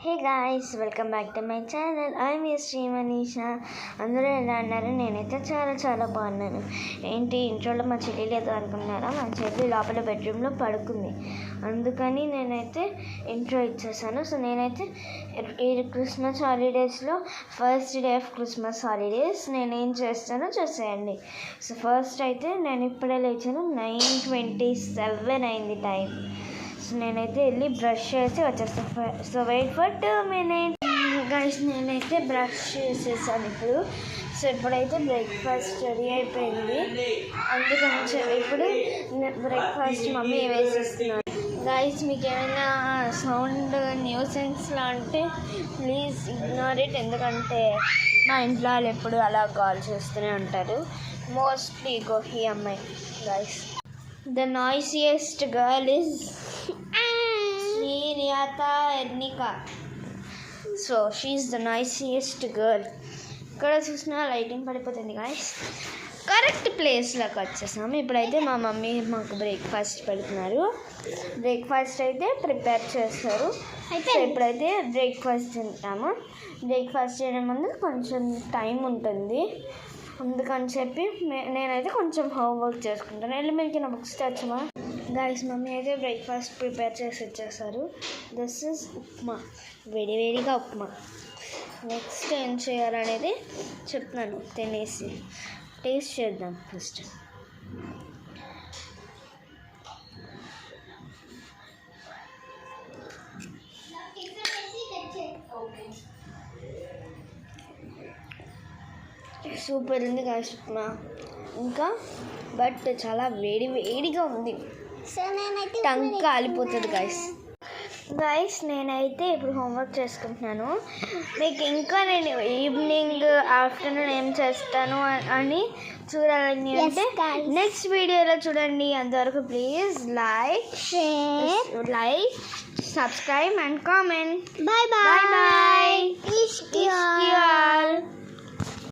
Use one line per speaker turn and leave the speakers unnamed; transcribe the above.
Hey guys, welcome back to my channel. I'm your Sri Manisha. అందరూ ఎలా అన్నారు? నేనైతే చాలా బాగున్నాను. ఏంటి ఇంట్లో మా చెల్లి లేదు అనుకున్నారా? మా చెల్లి లోపల బెడ్రూమ్లో పడుకుంది, అందుకని నేనైతే ఇంట్రో ఇచ్చేసాను. సో నేనైతే ఈ క్రిస్మస్ హాలిడేస్లో first day of Christmas holidays నేనేం చేస్తానో చూసేయండి. సో ఫస్ట్ అయితే నేను ఇప్పుడే లేచాను, 9:27 అయింది టైం. సో నేనైతే వెళ్ళి బ్రష్ చేసి వచ్చేస్తాను. So wait for 2 minutes guys. నేనైతే బ్రష్ చేసేసాను ఇప్పుడు. సో ఇప్పుడైతే బ్రేక్ఫాస్ట్ రెడీ అయిపోయింది, అందుకని ఇప్పుడు బ్రేక్ఫాస్ట్ మమ్మీ వేసేస్తున్నాను. గైస్, మీకు ఏమైనా సౌండ్ న్యూసెన్స్లా అంటే ప్లీజ్ ఇగ్నోర్ ఇట్, ఎందుకంటే మా ఇంట్లో వాళ్ళు ఎప్పుడు అలా కాల్ చేస్తూనే ఉంటారు. మోస్ట్లీ గోహి అమ్మాయి. Guys, the noisiest girl is Shriyata Ernika. So she's the noisiest girl. ఇక్కడ చూసిన లైటింగ్ పడిపోతుంది గాయస్. కరెక్ట్ ప్లేస్లోకి వచ్చేసాము. ఇప్పుడైతే మా మమ్మీ మాకు బ్రేక్ఫాస్ట్ పెడుతున్నారు. బ్రేక్ఫాస్ట్ అయితే ప్రిపేర్ చేస్తారు. అయితే ఇప్పుడైతే బ్రేక్ఫాస్ట్ తింటాము. బ్రేక్ఫాస్ట్ చేయడం ముందు కొంచెం టైం ఉంటుంది, అందుకని చెప్పి నేనైతే కొంచెం హోంవర్క్ చేసుకుంటాను. వెళ్ళి మీకు నా బుక్స్ తెచ్చమా గాయస్. మమ్మీ అయితే బ్రేక్ఫాస్ట్ ప్రిపేర్ చేసి వచ్చేసారు. దిస్ ఇస్ ఉప్మా, వేడిగా ఉప్మా. నెక్స్ట్ ఏం చేయాలనేది చెప్తున్నాను, తినేసి టేస్ట్ చేద్దాం ఫస్ట్. సూపర్ ఉంది గాయస్ ఉప్మా, ఇంకా బట్ చాలా వేడిగా ఉంది. టంగ్ కాలిపోతుంది గాయస్. నేనైతే ఇప్పుడు హోంవర్క్ చేసుకుంటున్నాను. మీకు ఇంకా నేను ఈవినింగ్ ఆఫ్టర్నూన్ ఏం చేస్తాను అని చూడాలని అంటే నెక్స్ట్ వీడియోలో చూడండి. అంతవరకు please like, subscribe and comment. Bye. Miss you all.